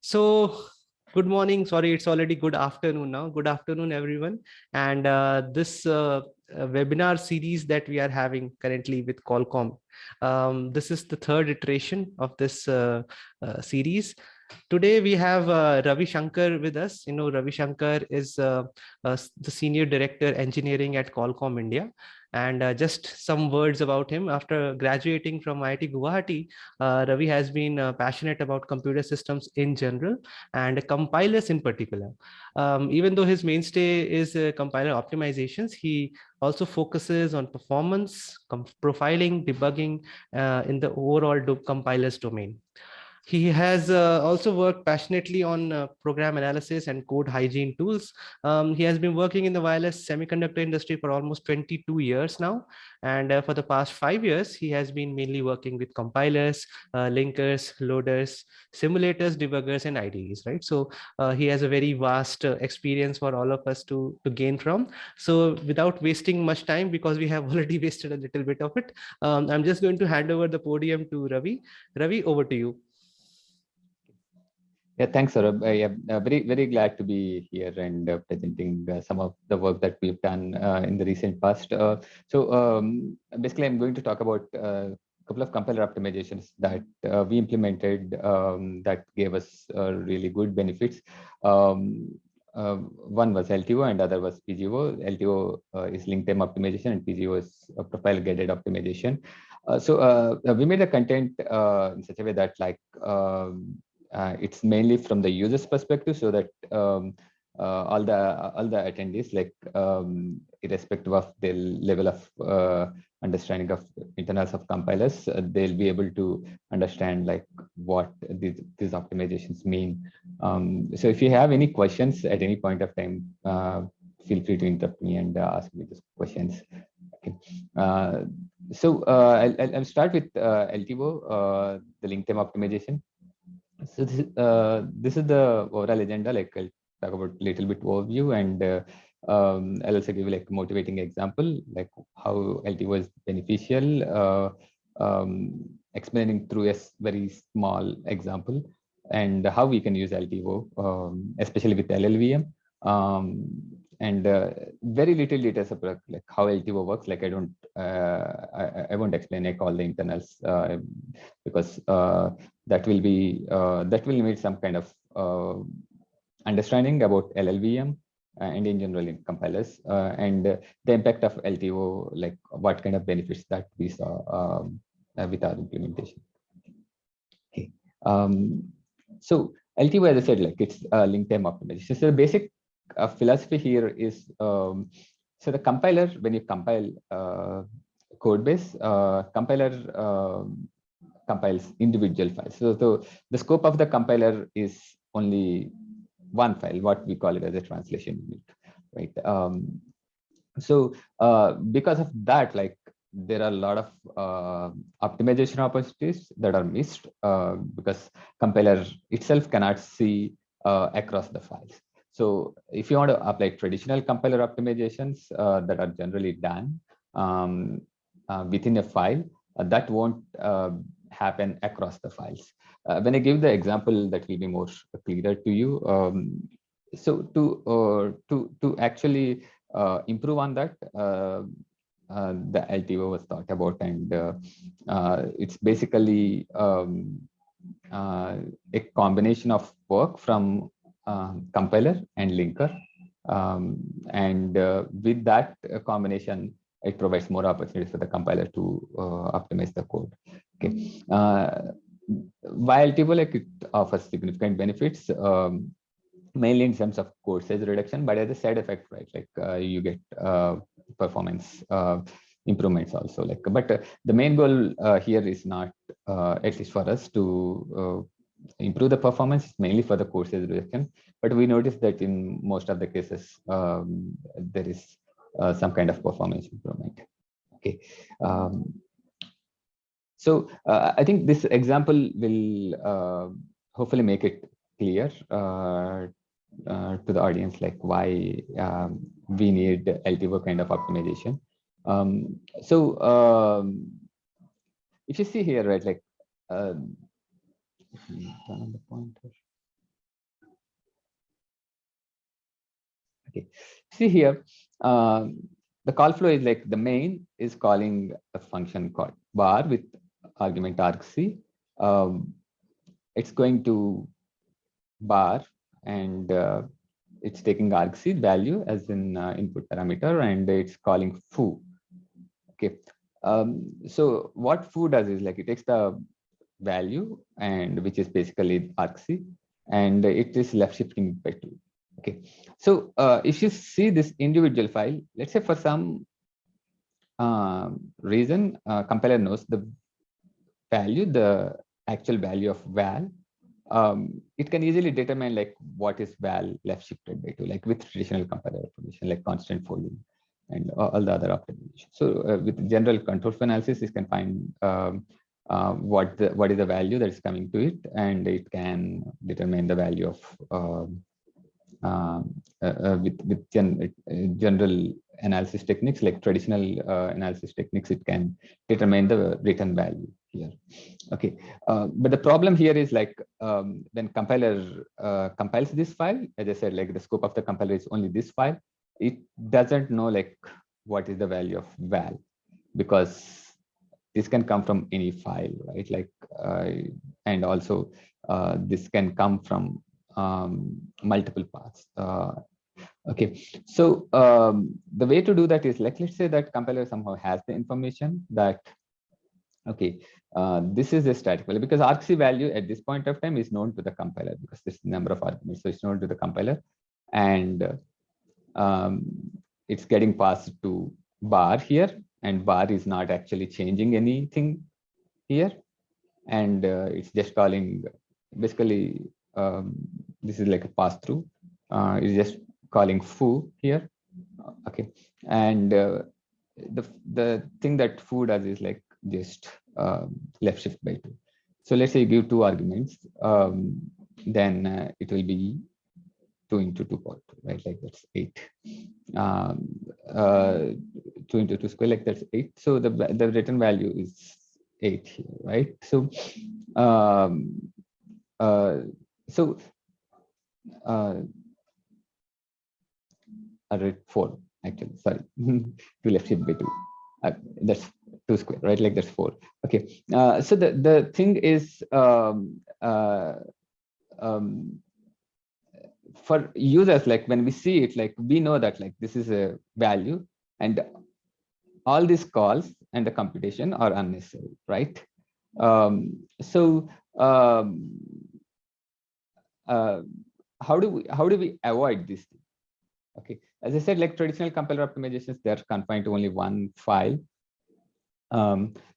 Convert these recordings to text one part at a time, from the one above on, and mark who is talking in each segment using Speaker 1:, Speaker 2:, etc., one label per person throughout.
Speaker 1: So, good morning. Sorry, it's already good afternoon now. Good afternoon, everyone. And this webinar series that we are having currently with Qualcomm, this is the third iteration of this series. Today we have Ravishankar with us. You know, Ravishankar is the Senior Director Engineering at Qualcomm India. And just some words about him. After graduating from IIT Guwahati, Ravi has been passionate about computer systems in general and compilers in particular. Even though his mainstay is compiler optimizations, he also focuses on performance, profiling, debugging in the overall compilers domain. He has also worked passionately on program analysis and code hygiene tools. He has been working in the wireless semiconductor industry for almost 22 years now. And for the past 5 years, he has been mainly working with compilers, linkers, loaders, simulators, debuggers, and IDEs, right? So he has a very vast experience for all of us to gain from. So without wasting much time, because we have already wasted a little bit of it, I'm just going to hand over the podium to Ravi. Ravi, over to you.
Speaker 2: Yeah, thanks, Saurabh. Very glad to be here and presenting some of the work that we've done in the recent past. Basically, I'm going to talk about a couple of compiler optimizations that we implemented that gave us really good benefits. One was LTO and other was PGO. LTO is link time optimization and PGO is profile guided optimization. We made the content in such a way that it's mainly from the user's perspective, so that all the attendees, irrespective of their level of understanding of internals of compilers, they'll be able to understand what these optimizations mean. So if you have any questions at any point of time, feel free to interrupt me and ask me these questions. Okay. I'll start with LTO, the link time optimization. So this is the overall agenda. I'll talk about a little bit overview, and I'll also give a motivating example, like how LTO is beneficial, explaining through a very small example, and how we can use LTO, especially with LLVM. And very little details about how LTO works. I won't explain all the internals because that will need some kind of understanding about LLVM and in general in compilers and the impact of LTO, what kind of benefits that we saw with our implementation. Okay. So LTO, as I said, it's link time optimization. So the basic philosophy here is so the compiler, when you compile code base, compiler compiles individual files. So the scope of the compiler is only one file, what we call it as a translation unit, right? Because of that, there are a lot of optimization opportunities that are missed because compiler itself cannot see across the files. So if you want to apply traditional compiler optimizations that are generally done within a file, that won't happen across the files. When I give the example, that will be more clearer to you. So to actually improve on that, the LTO was thought about, and it's basically a combination of work from compiler and linker, and with that combination, it provides more opportunities for the compiler to optimize the code. Okay. While LTO, it offers significant benefits, mainly in terms of code size reduction, but as a side effect, right? You get performance improvements also. But the main goal here is not, at least for us, to improve the performance, mainly for the code size reduction. But we noticed that in most of the cases, there is some kind of performance improvement. Okay. So I think this example will hopefully make it clear to the audience, why we need LTO kind of optimization. If you see here, right, turn on the pointer. Okay, see here, the call flow is like the main is calling a function called bar with argument argc. It's going to bar, and it's taking argc value as an input parameter, and it's calling foo. Okay, so what foo does is like it takes the value, and which is basically argc, and it is left shifting by 2. Okay, so if you see this individual file, let's say for some reason, compiler knows the value, the actual value of val. It can easily determine like what is val left shifted by 2, like with traditional compiler optimization, like constant folding and all the other optimizations. So with general control flow analysis, it can find what is the value that is coming to it, and it can determine the value of with general analysis techniques, like traditional analysis techniques, it can determine the return value here. Okay, but the problem here is like when compiler compiles this file, as I said, like the scope of the compiler is only this file. It doesn't know like what is the value of val, because this can come from any file, right? Like and also this can come from multiple paths. Okay, so the way to do that is like, let's say that compiler somehow has the information that, okay, this is a static value, because argc value at this point of time is known to the compiler, because this number of arguments, so it's known to the compiler, and it's getting passed to bar here, and bar is not actually changing anything here, and it's just calling basically this is like a pass through. It's just calling foo here. Okay, and the thing that foo does is like just left shift by 2. So let's say you give 2 arguments, then it will be 2 into 2 power 2, right? Like that's 8. 2 into 2 square, like that's 8. So the return value is 8 here, right? So so I read 4 actually, sorry. 2 left shift by 2. That's 2 square, right? Like that's 4. Okay, so the thing is for users, like when we see it, like we know that like this is a value, and all these calls and the computation are unnecessary, right? So how do we avoid this? Okay, as I said, like traditional compiler optimizations, they're confined to only one file.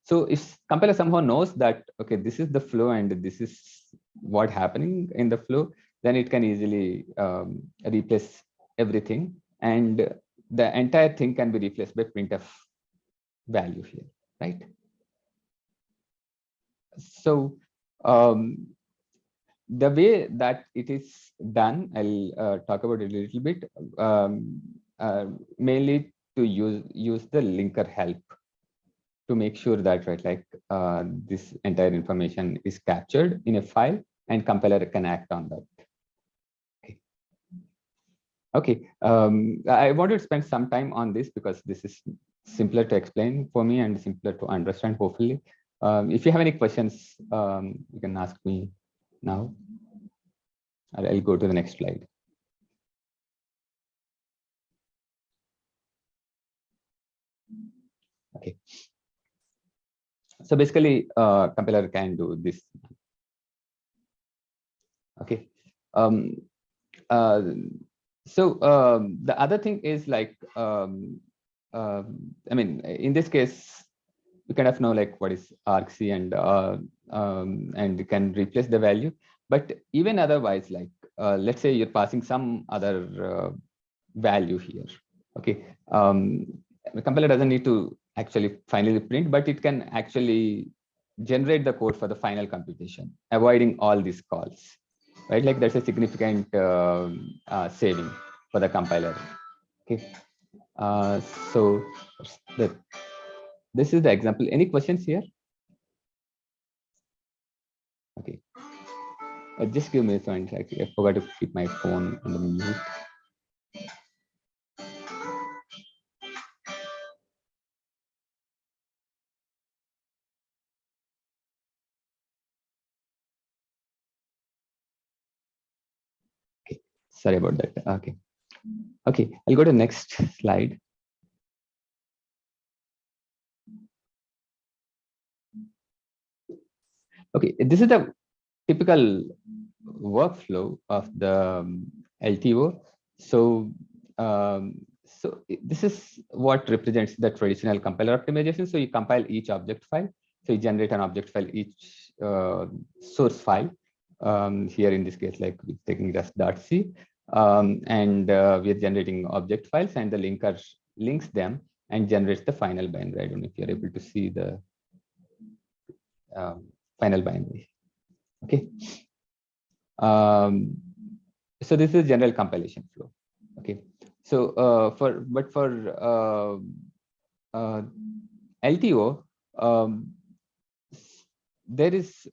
Speaker 2: So if compiler somehow knows that, okay, this is the flow and this is what happening in the flow, then it can easily replace everything, and the entire thing can be replaced by printf value here, right? So the way that it is done, I'll talk about it a little bit, mainly to use the linker help to make sure that, right, like this entire information is captured in a file and compiler can act on that. Okay, I want to spend some time on this because this is simpler to explain for me and simpler to understand, hopefully. If you have any questions, you can ask me now. I'll go to the next slide. Okay. So basically, compiler can do this. Okay. So the other thing is like, I mean, in this case, we kind of know like what is argc, and you can replace the value. But even otherwise, like let's say you're passing some other value here. Okay, the compiler doesn't need to actually finally print, but it can actually generate the code for the final computation, avoiding all these calls, right? Like that's a significant saving for the compiler. Okay, so this is the example. Any questions here? Okay, just give me a second. Actually, I forgot to keep my phone on the mute. Sorry about that. Okay. Okay, I'll go to the next slide. Okay, this is the typical workflow of the LTO. So, this is what represents the traditional compiler optimization. So you compile each object file. So you generate an object file, each source file. Here in this case, like we're taking it as .c, and we're generating object files, and the linker links them and generates the final binary. I don't know if you're able to see the final binary. Okay. So this is general compilation flow. Okay. So for LTO, there is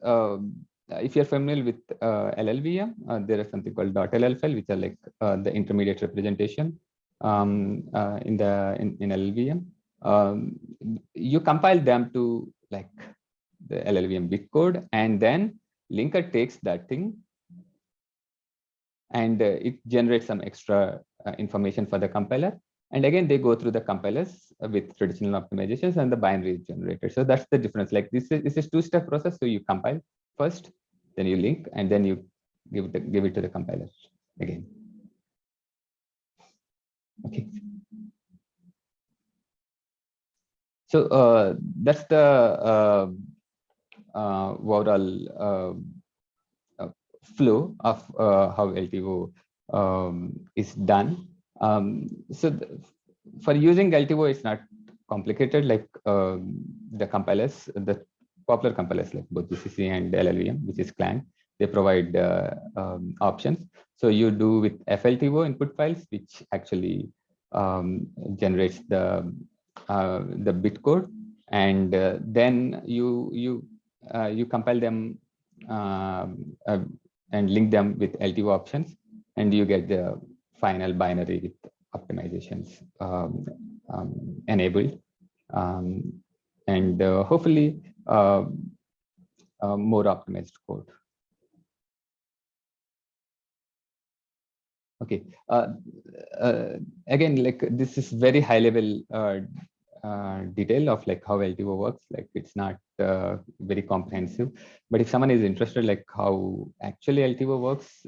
Speaker 2: if you're familiar with LLVM, there is something called .ll file, which are like the intermediate representation in LLVM. You compile them to like the LLVM bit code, and then linker takes that thing and it generates some extra information for the compiler. And again, they go through the compilers with traditional optimizations, and the binary is generated. So that's the difference. Like this is two-step process. So you compile first, then you link, and then you give it to the compiler again. Okay. So that's the overall flow of how LTO is done. For using LTO, it's not complicated. Like the compilers, the popular compilers like both GCC and LLVM, which is Clang, they provide options. So you do with FLTO input files, which actually generates the bit code, and then you compile them and link them with LTO options, and you get the final binary with optimizations enabled, and hopefully more optimized code. Okay. Again, like this is very high level detail of like how LTO works. Like it's not very comprehensive, but if someone is interested like how actually LTO works,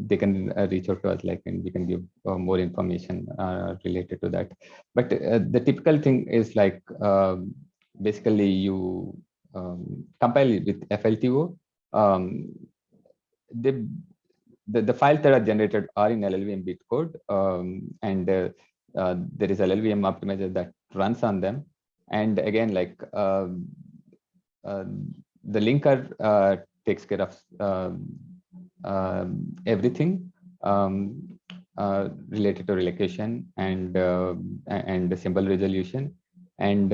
Speaker 2: they can reach out to us, like, and we can give more information related to that. But the typical thing is like basically you compile it with FLTO. The files that are generated are in LLVM bit code, and there is LLVM optimizer that runs on them. And again, like the linker takes care of everything related to relocation and the symbol resolution. And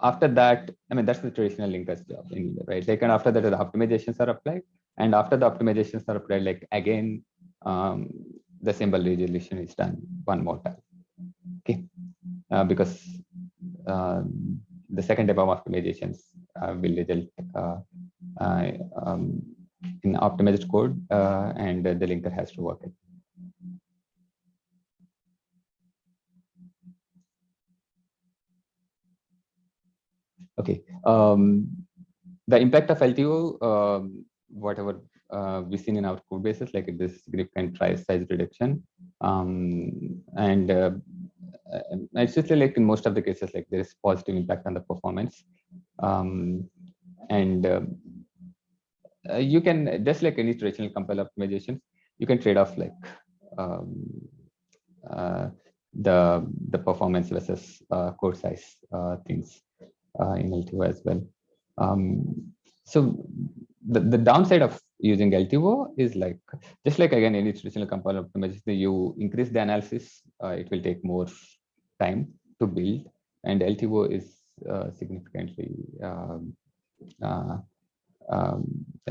Speaker 2: after that, I mean, that's the traditional linker's job, right? Like, and after that, the optimizations are applied. And after the optimizations are applied, like again, the symbol resolution is done one more time. Okay, because the second type of optimizations will result in optimized code, and the linker has to work it. Okay, the impact of LTO, whatever we've seen in our code bases, like it is significant try size reduction, and it's just like in most of the cases, like there is positive impact on the performance, and you can, just like any traditional compile optimization, you can trade off like the performance versus code size things in LTO as well. So the downside of using LTO is like, just like again any traditional compile optimization, you increase the analysis, it will take more time to build, and LTO is significantly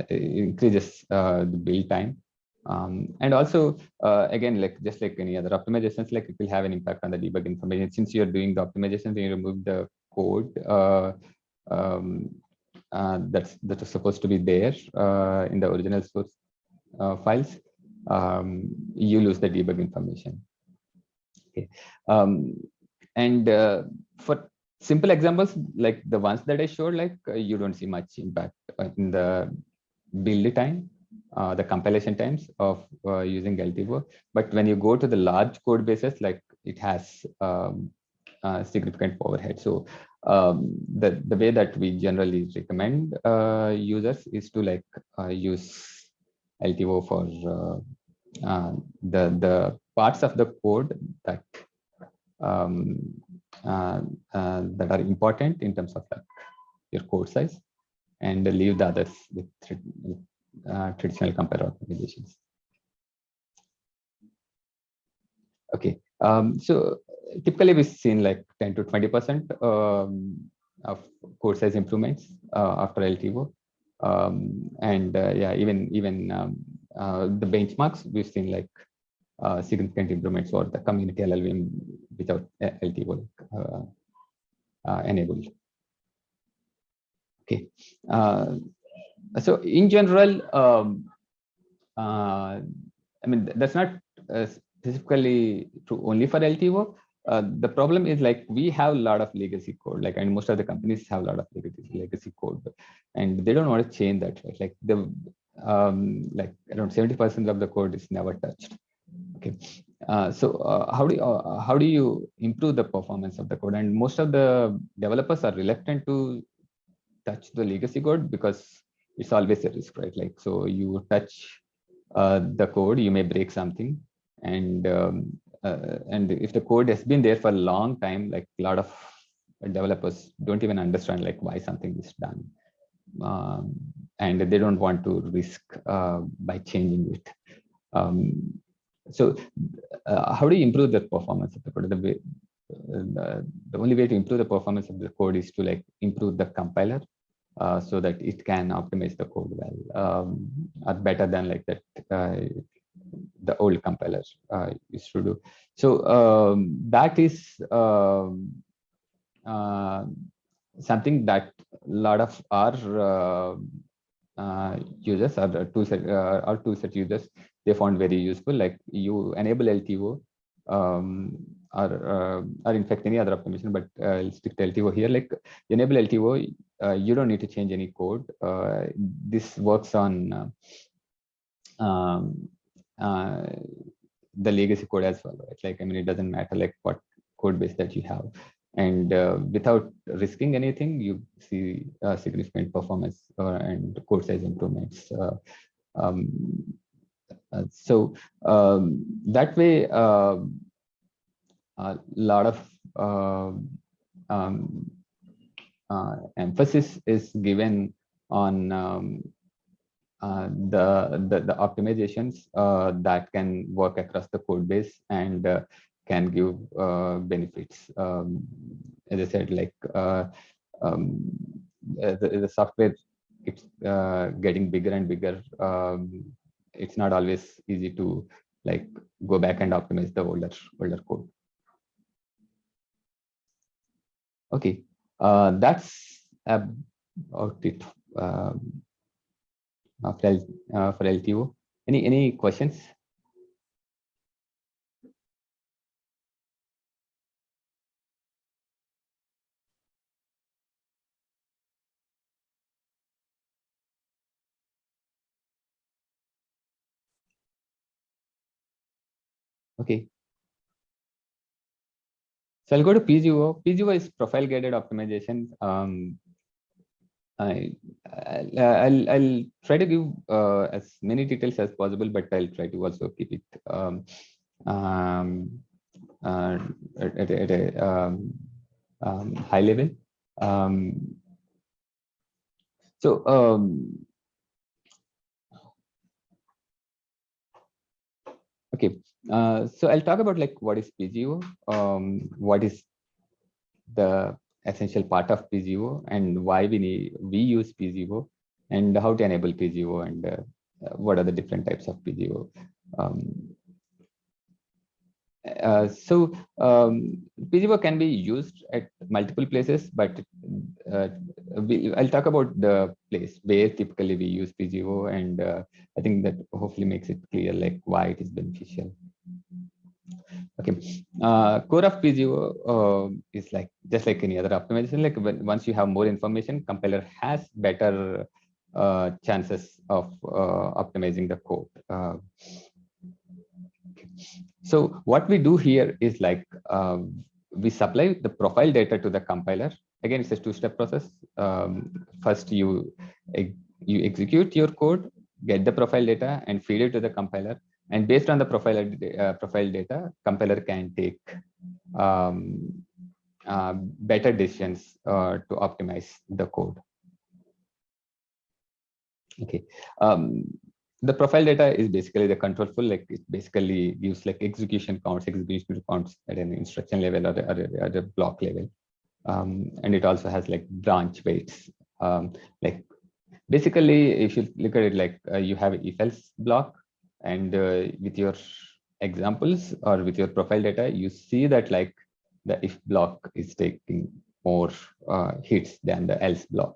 Speaker 2: increases the build time. And also, again, like just like any other optimizations, like it will have an impact on the debug information. Since you're doing the optimization, you remove the code that is supposed to be there in the original source. files, you lose the debug information. Okay. And for simple examples like the ones that I showed, like you don't see much impact in the build time, the compilation times of using LTO. But when you go to the large code bases, like it has significant overhead. So the way that we generally recommend users is to like use LTO for the parts of the code that that are important in terms of like your code size, and leave the others with traditional compiler optimizations. Okay, so typically we've seen like 10 to 20% of code size improvements after LTO, and yeah, even the benchmarks we've seen like significant improvements for the community LLVM without LTO enabled. Okay, so in general, I mean that's not specifically true only for LTO. The problem is like we have a lot of legacy code, like, and most of the companies have a lot of legacy code, and they don't want to change that. Right? Like the like around 70% of the code is never touched. Okay, so how do you improve the performance of the code? And most of the developers are reluctant to touch the legacy code because it's always a risk, right? Like, so you touch the code, you may break something, and if the code has been there for a long time, like a lot of developers don't even understand like why something is done, and they don't want to risk by changing it. So how do you improve the performance of the code? The only way to improve the performance of the code is to like improve the compiler, so that it can optimize the code well, or better than like that the old compiler used to do. So that is something that a lot of our users or toolset users, they found very useful. Like you enable LTO, or in fact any other optimization, but I'll stick to LTO here. Like enable LTO, you don't need to change any code. This works on the legacy code as well, right? Like, I mean, it doesn't matter like what code base that you have, and without risking anything, you see significant performance and code size improvements. So that way, a lot of emphasis is given on the optimizations that can work across the code base and can give benefits. As I said, like the software keeps getting bigger and bigger. It's not always easy to like go back and optimize the older code. Okay, that's about it for LTO. Any questions? Okay. So I'll go to PGO. PGO is profile guided optimization. I'll try to give as many details as possible, but I'll try to also keep it at a high level. Okay, so I'll talk about like what is PGO, what is the essential part of PGO, and why we use PGO, and how to enable PGO, and what are the different types of PGO. PGO can be used at multiple places, but I'll talk about the place where typically we use PGO, and I think that hopefully makes it clear like why it is beneficial. Okay, core of PGO is like just like any other optimization. Like once you have more information, compiler has better chances of optimizing the code. So what we do here is like we supply the profile data to the compiler. Again, it's a two-step process. First, you execute your code, get the profile data, and feed it to the compiler. And based on the profile data, compiler can take better decisions to optimize the code. Okay. The profile data is basically the control flow. Like it basically gives like execution counts at an instruction level or at a block level. And it also has like branch weights. Like basically, if you look at it like you have an if-else block, and with your examples or with your profile data, you see that like the if block is taking more hits than the else block.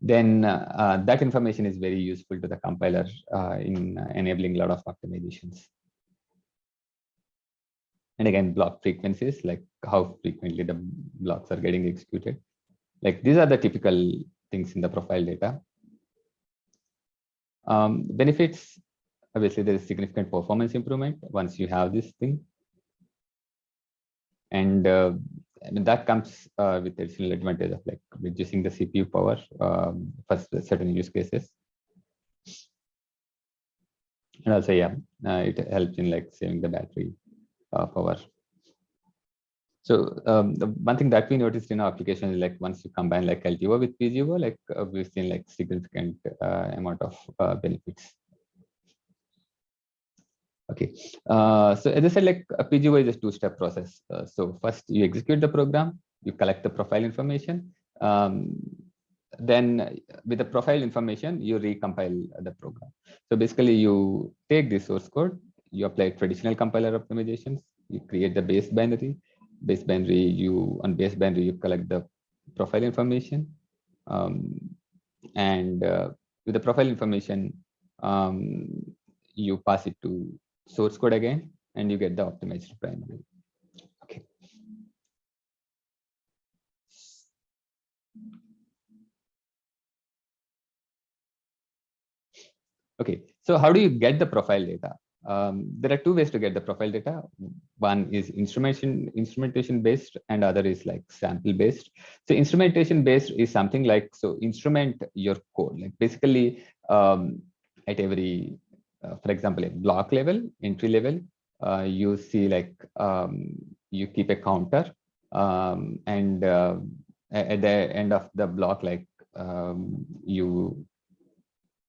Speaker 2: Then that information is very useful to the compiler in enabling a lot of optimizations. And again, block frequencies, like how frequently the blocks are getting executed. Like these are the typical things in the profile data. Benefits, obviously there is significant performance improvement once you have this thing. And I mean, that comes with additional advantage of like reducing the CPU power for certain use cases. And also, yeah, it helps in like saving the battery power. So the one thing that we noticed in our application is like once you combine like LTO with PGO, like we've seen like significant amount of benefits. Okay, so as I said, like a PGO is a two-step process. So first you execute the program, you collect the profile information. Then with the profile information, you recompile the program. So basically you take the source code, you apply traditional compiler optimizations, you create the base binary. On base binary, you collect the profile information. And with the profile information, you pass it to source code again, and you get the optimized primary. Okay. Okay, so how do you get the profile data? There are two ways to get the profile data. One is instrumentation based, and other is like sample based. So instrumentation based is something like, so instrument your code, like basically at every, for example, at block level, entry level, you see like you keep a counter, and at the end of the block, like you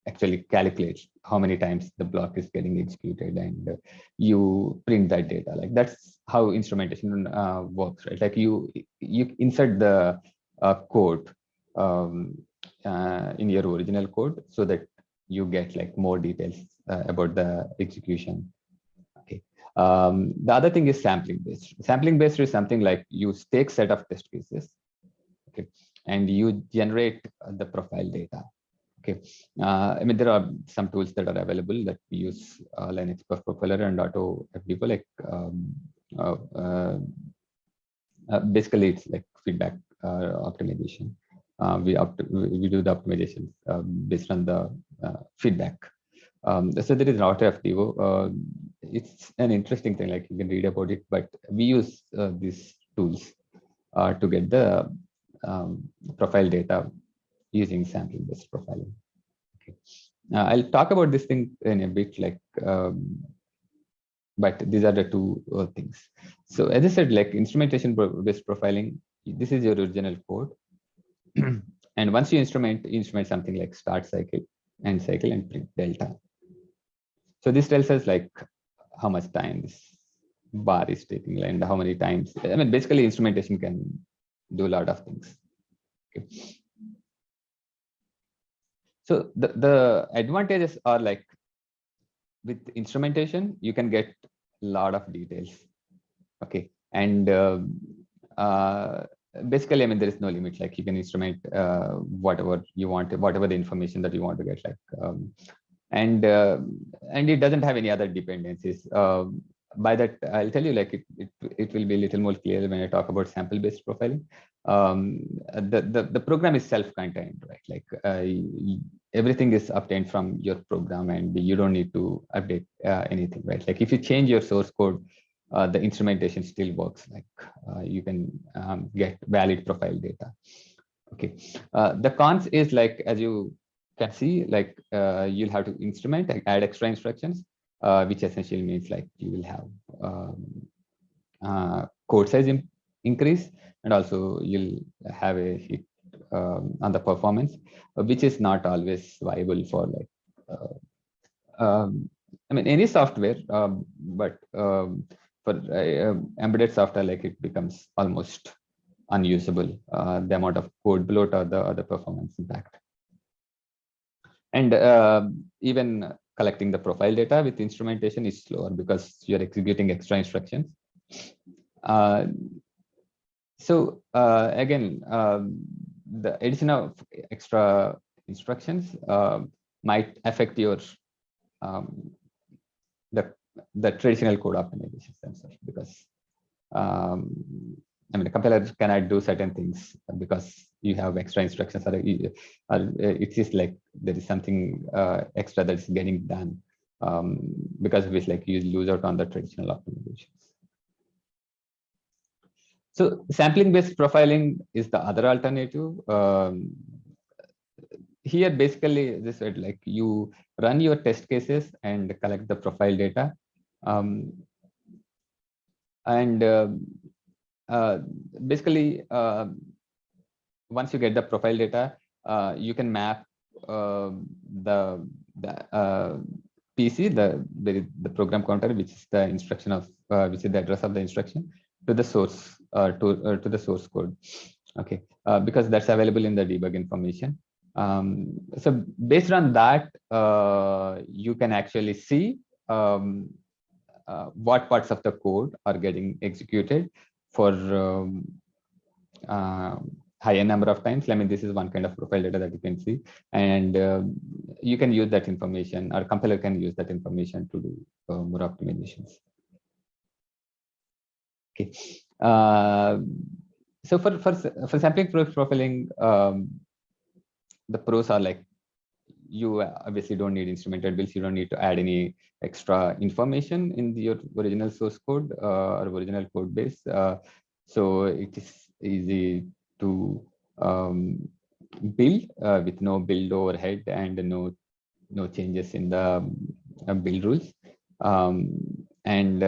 Speaker 2: actually calculate how many times the block is getting executed, and you print that data. Like that's how instrumentation works, right? Like you insert the code in your original code so that you get like more details about the execution. Okay. The other thing is sampling based. Sampling based is something like you take set of test cases, okay, and you generate the profile data. Okay, I mean, there are some tools that are available that we use, Linux Profiler and Auto FDepo, like basically it's like feedback optimization. We do the optimization based on the feedback. So there is an Auto FDepo. It's an interesting thing, like you can read about it, but we use these tools to get the profile data using sampling-based profiling. Okay. I'll talk about this thing in a bit, like, but these are the two things. So as I said, like instrumentation-based profiling, this is your original code. And once you instrument something like start cycle, end cycle, and print delta. So this tells us like how much time this bar is taking and how many times. I mean, basically instrumentation can do a lot of things. Okay. So the advantages are like with instrumentation, you can get a lot of details. Okay. And basically, I mean, there is no limit. Like you can instrument whatever you want, whatever the information that you want to get. Like, and it doesn't have any other dependencies. By that, I'll tell you, like it will be a little more clear when I talk about sample-based profiling. The program is self-contained, right? Like everything is obtained from your program, and you don't need to update anything, right? Like if you change your source code, the instrumentation still works. Like you can get valid profile data. Okay. The cons is, like, as you can see, like you'll have to instrument, like, add extra instructions, which essentially means like you will have code size increase, and also you'll have a hit on the performance, which is not always viable for like I mean any software, but for embedded software, like it becomes almost unusable, the amount of code bloat or the performance impact. And even collecting the profile data with instrumentation is slower because you're executing extra instructions. So again, the addition of extra instructions might affect your the traditional code optimizations themselves, because I mean, the compiler cannot do certain things because you have extra instructions, or it is like there is something extra that is getting done, because of which like you lose out on the traditional optimizations. So sampling-based profiling is the other alternative. Here, basically, this is like you run your test cases and collect the profile data, and basically, once you get the profile data, you can map the PC, the program counter, which is the instruction of which is the address of the instruction, to the source to the source code. Okay, because that's available in the debug information. So based on that, you can actually see what parts of the code are getting executed for higher number of times. I mean, this is one kind of profile data that you can see, and you can use that information, or compiler can use that information to do more optimizations. Okay. So for sampling profiling, the pros are like, you obviously don't need instrumented builds. You don't need to add any extra information in your original source code or original code base. So it is easy to build with no build overhead and no changes in the build rules. And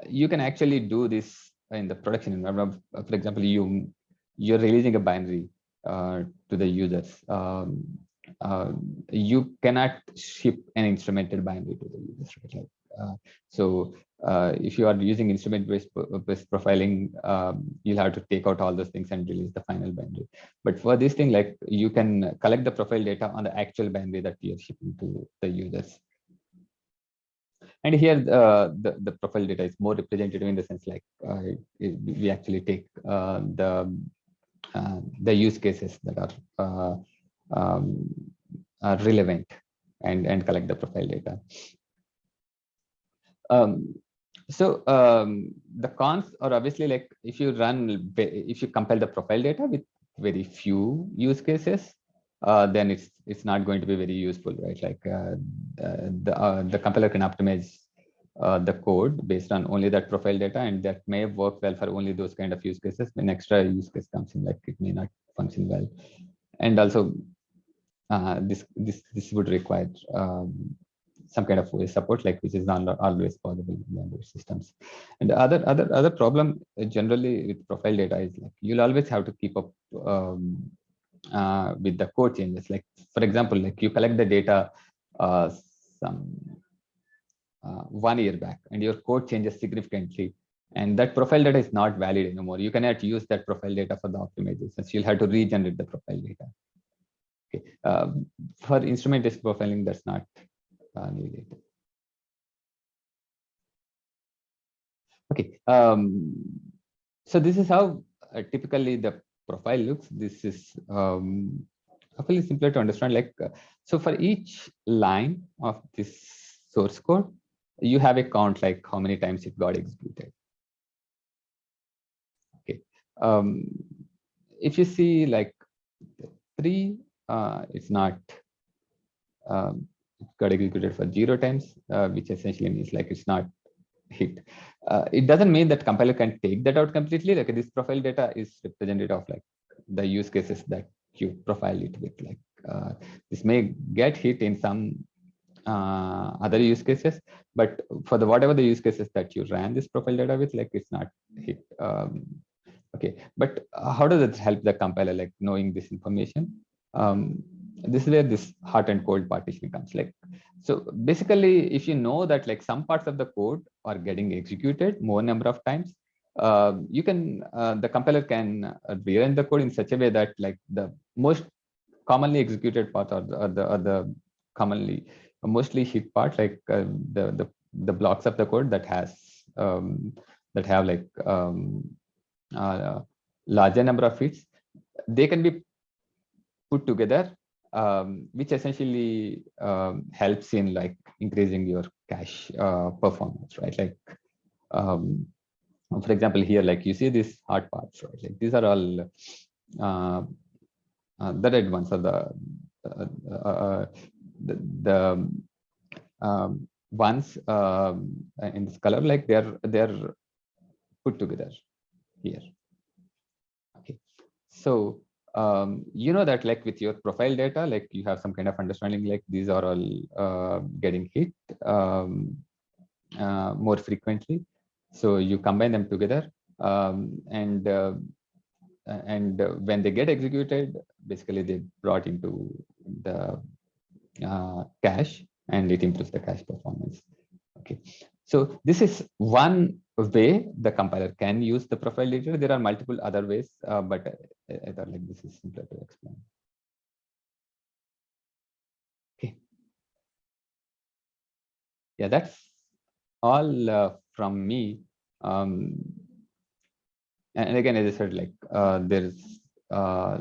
Speaker 2: you can actually do this in the production environment. For example, you're releasing a binary to the users. You cannot ship an instrumented binary to the users, right? So if you are using instrument-based profiling, you'll have to take out all those things and release the final binary. But for this thing, like, you can collect the profile data on the actual binary that you're shipping to the users. And here the profile data is more representative in the sense, like we actually take the use cases that are relevant and collect the profile data. So the cons are obviously, like, if you compile the profile data with very few use cases, then it's not going to be very useful, right? Like the compiler can optimize the code based on only that profile data, and that may work well for only those kind of use cases. When extra use case comes in, like, it may not function well. And also this would require some kind of OS support, like, which is not always possible in Android systems. And the other problem generally with profile data is, like, you'll always have to keep up with the code changes. Like, for example, like, you collect the data some 1 year back, and your code changes significantly, and that profile data is not valid anymore. You cannot use that profile data for the optimizations. You'll have to regenerate the profile data. Okay. For instrument-based profiling, that's not needed. Okay. So this is how typically the profile looks, this is hopefully simpler to understand. Like, so for each line of this source code, you have a count, like how many times it got executed. Okay. If you see like 3, it's not it got executed for 0 times, which essentially means like it's not hit. It doesn't mean that compiler can take that out completely. Like this profile data is representative of like the use cases that you profile it with. Like this may get hit in some other use cases, but for the whatever the use cases that you ran this profile data with, like it's not hit. Okay, but how does it help the compiler, like knowing this information? This is where this hot and cold partitioning comes. Like, so basically, if you know that like some parts of the code are getting executed more number of times, you can the compiler can rerun the code in such a way that like the most commonly executed part or the commonly mostly hit part, like the blocks of the code that has that have like larger number of hits, they can be put together, which essentially helps in like increasing your cache performance, right? Like, for example, here, like you see these hard parts, right? Like these are all the red ones are the ones in this color, like they're put together here. Okay, so you know that like with your profile data, like you have some kind of understanding, like these are all getting hit more frequently. So you combine them together, and when they get executed, basically they brought into the cache, and it improves the cache performance. Okay, so this is one way the compiler can use the profile data. There are multiple other ways, but I thought like this is simpler to explain. Okay, yeah, that's all from me. And again, as I said, like there's a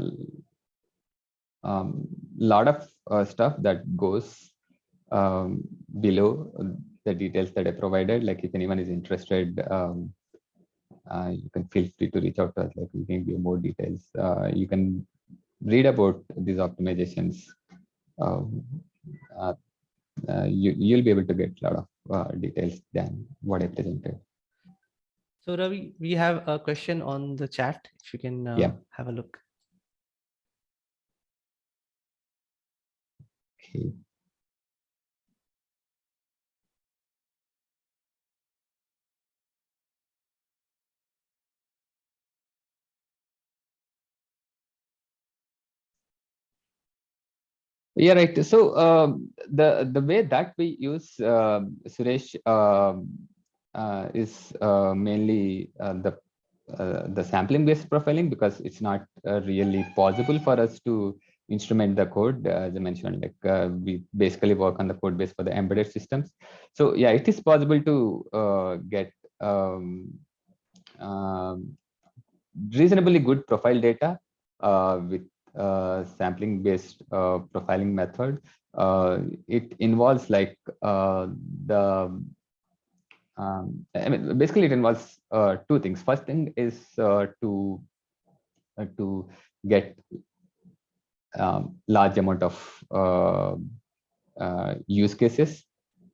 Speaker 2: lot of stuff that goes below the details that I provided. Like if anyone is interested, you can feel free to reach out to us. Like we can give more details. You can read about these optimizations. You'll be able to get a lot of details than what I presented.
Speaker 1: So Ravi, we have a question on the chat. If you can have a look.
Speaker 2: Okay. Yeah, right. So the way that we use Suresh is mainly the sampling based profiling, because it's not really possible for us to instrument the code. As I mentioned, like we basically work on the code base for the embedded systems. So yeah, it is possible to get reasonably good profile data with sampling based profiling method. It involves like the I mean, basically it involves two things. First thing is to get large amount of use cases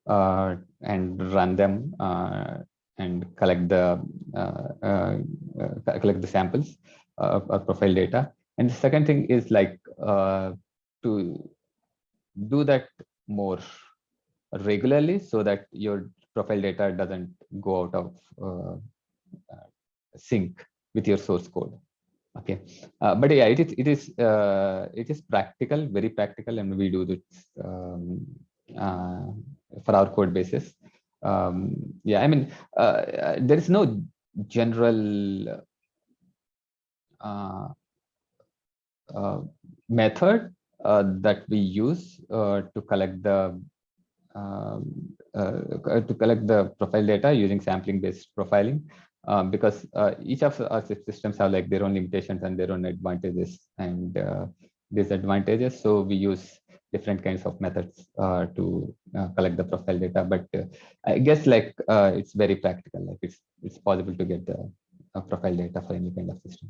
Speaker 2: and run them and collect the samples of profile data. And the second thing is like to do that more regularly, so that your profile data doesn't go out of sync with your source code. Okay, but yeah, it is practical, very practical, and we do this for our code bases. Yeah, I mean, there is no general method that we use to collect the profile data using sampling based profiling. because each of our systems have like their own limitations and their own advantages and disadvantages. So we use different kinds of methods to collect the profile data. But I guess like it's very practical. Like it's possible to get the profile data for any kind of system.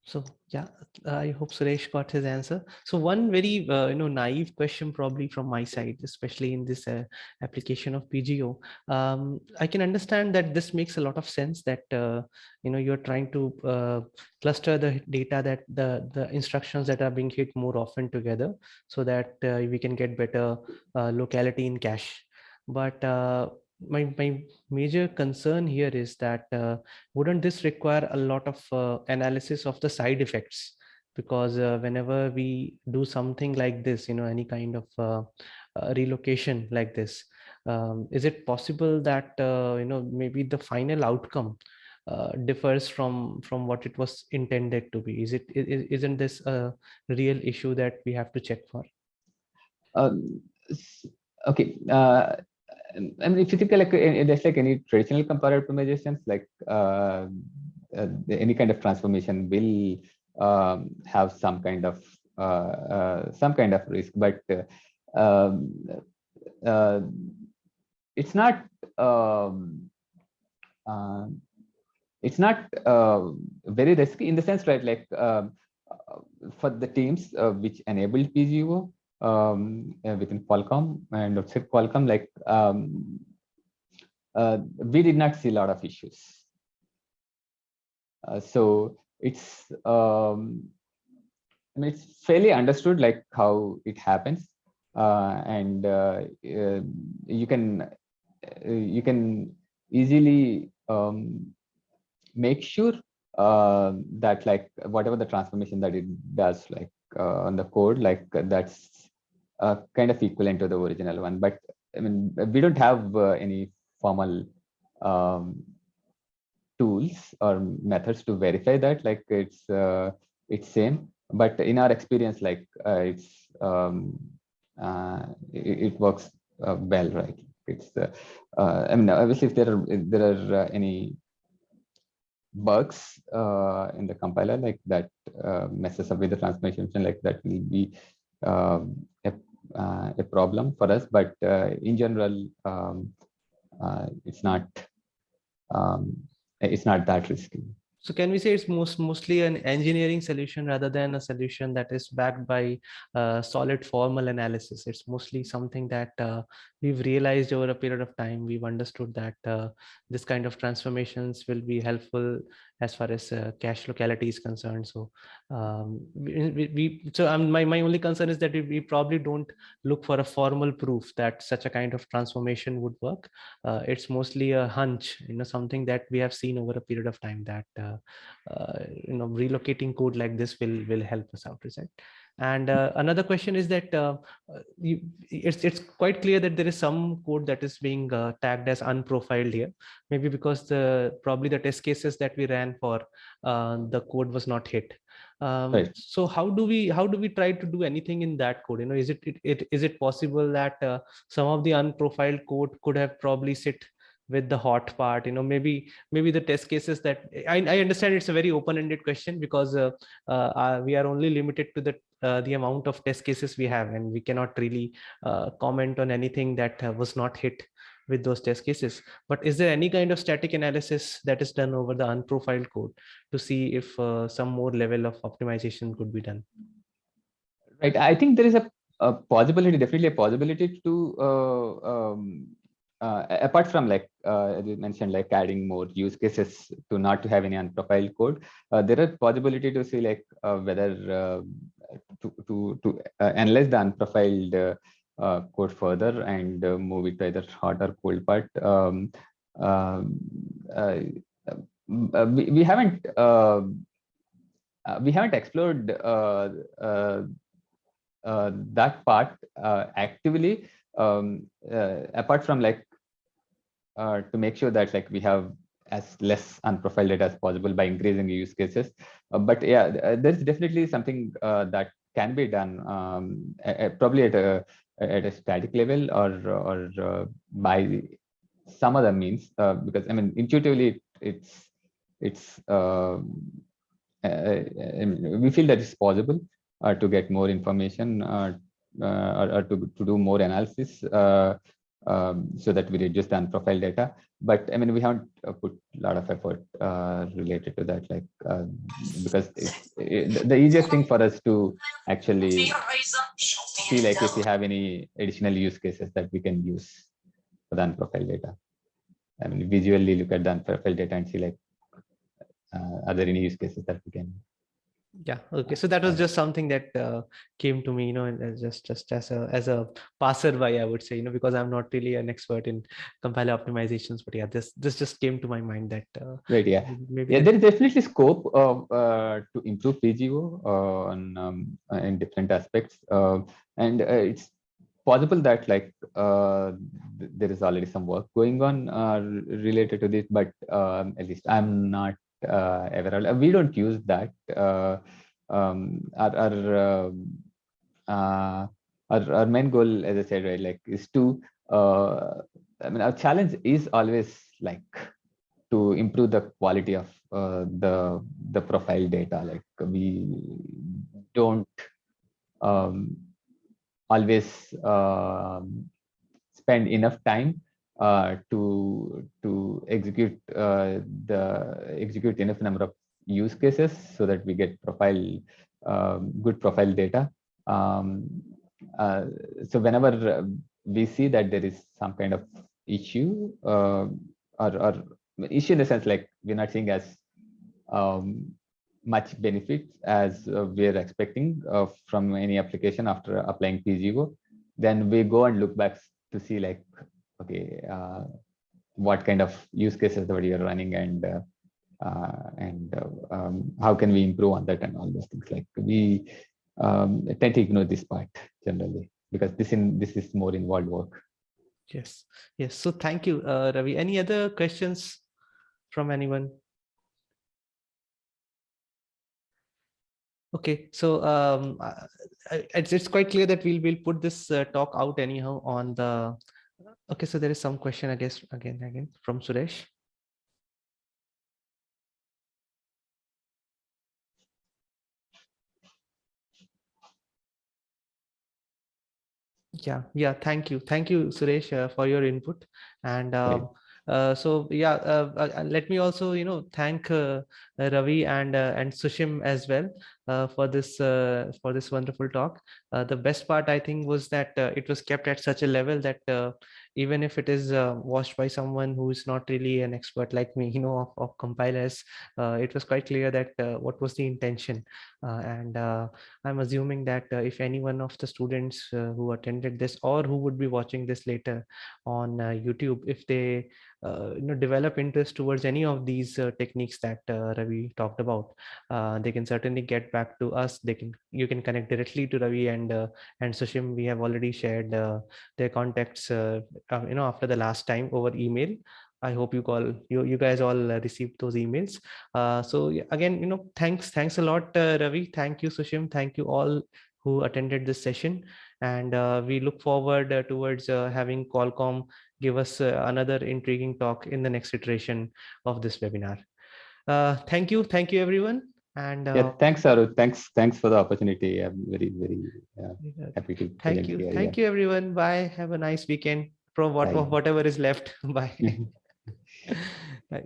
Speaker 1: So yeah, I hope Suresh got his answer. So one very naive question probably from my side, especially in this application of PGO. I can understand that this makes a lot of sense that you're trying to cluster the data, that the instructions that are being hit more often together, so that we can get better locality in cache. But my major concern here is that wouldn't this require a lot of analysis of the side effects? Because whenever we do something like this, any kind of relocation like this, is it possible that maybe the final outcome differs from what it was intended to be? Isn't this a real issue that we have to check for?
Speaker 2: Okay. I mean, if you think like there's like any traditional compiler optimizations, like any kind of transformation will have some kind of risk, but um, uh, it's not very risky in the sense, right? Like for the teams which enabled PGO within Qualcomm and outside Qualcomm, like we did not see a lot of issues. So it's I mean, it's fairly understood like how it happens, and you can easily make sure that like whatever the transformation that it does, like on the code, like that's kind of equivalent to the original one. But I mean, we don't have any formal tools or methods to verify that like it's same. But in our experience, like it works well, right? It's I mean, obviously if there are any bugs in the compiler like that messes up with the transformation, like that will be a problem for us. But in general, it's not that risky.
Speaker 1: So can we say it's mostly an engineering solution rather than a solution that is backed by solid formal analysis? It's mostly something that we've realized over a period of time. We've understood that this kind of transformations will be helpful as far as cache locality is concerned. So my only concern is that we probably don't look for a formal proof that such a kind of transformation would work. It's mostly a hunch, something that we have seen over a period of time, that relocating code like this will help us out, is it? And another question is that it's quite clear that there is some code that is being tagged as unprofiled here, maybe because probably the test cases that we ran for the code was not hit.
Speaker 2: Right.
Speaker 1: So how do we try to do anything in that code? Is it possible that some of the unprofiled code could have probably sit with the hot part? Maybe the test cases that I understand it's a very open-ended question, because we are only limited to the amount of test cases we have, and we cannot really comment on anything that was not hit with those test cases. But is there any kind of static analysis that is done over the unprofiled code to see if some more level of optimization could be done?
Speaker 2: Right. I think there is a possibility, definitely a possibility to apart from like as you mentioned, like adding more use cases to not to have any unprofiled code, there are possibility to see like whether to analyze the unprofiled code further and move it to either hot or cold part. We haven't explored that part actively, apart from like to make sure that like we have as less unprofiled data as possible by increasing use cases. But yeah, there's definitely something that can be done, probably at a static level, or by some other means, because I mean, intuitively, we feel that it's possible to get more information or to do more analysis so that we reduce the unprofiled data. But I mean, we haven't put a lot of effort related to that, like because the easiest thing for us to actually see, like, if we have any additional use cases that we can use for the unprofiled data. I mean, visually look at the unprofiled data and see, like, are there any use cases that we can.
Speaker 1: Yeah. Okay. So that was just something that came to me, and just as a passerby, I would say, because I'm not really an expert in compiler optimizations, but yeah, this just came to my mind that
Speaker 2: right. Yeah.
Speaker 1: Maybe
Speaker 2: Yeah. There is definitely scope of to improve PGO on in different aspects, and it's possible that, like, there is already some work going on related to this, but at least I'm not aware. We don't use that. Our main goal, as I said, right, like, is to I mean, our challenge is always, like, to improve the quality of the profile data. Like, we don't always spend enough time to execute enough number of use cases so that we get good profile data. So whenever we see that there is some kind of issue, or issue in the sense, like, we're not seeing as much benefit as we're expecting from any application after applying PGO, then we go and look back to see, like, okay, what kind of use cases that we are running, and how can we improve on that, and all those things. Like, we tend to ignore this part generally because this is more involved work.
Speaker 1: Yes. Yes. So thank you, Ravi. Any other questions from anyone? Okay, so it's quite clear that we'll put this talk out anyhow on the. Okay, so there is some question, I guess, again from Suresh. Yeah. Thank you, Suresh, for your input. And so yeah, let me also thank Ravi and Sushim as well for this wonderful talk. The best part, I think, was that it was kept at such a level that even if it is watched by someone who is not really an expert like me, of compilers, it was quite clear that what was the intention. And I'm assuming that if any one of the students who attended this or who would be watching this later on YouTube, if they develop interest towards any of these techniques that Ravi talked about, they can certainly get back to us. You can connect directly to Ravi and Sushim. We have already shared their contacts after the last time over email. I hope you guys all received those emails. So again, thanks a lot, Ravi. Thank you, Sushim. Thank you all who attended this session. And we look forward towards having Qualcomm give us another intriguing talk in the next iteration of this webinar. Thank you, everyone. And
Speaker 2: yeah, thanks, Aru. Thanks for the opportunity. I'm very, very happy to present here.
Speaker 1: Thank you, everyone. Bye. Have a nice weekend from whatever is left. Bye.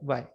Speaker 1: Bye.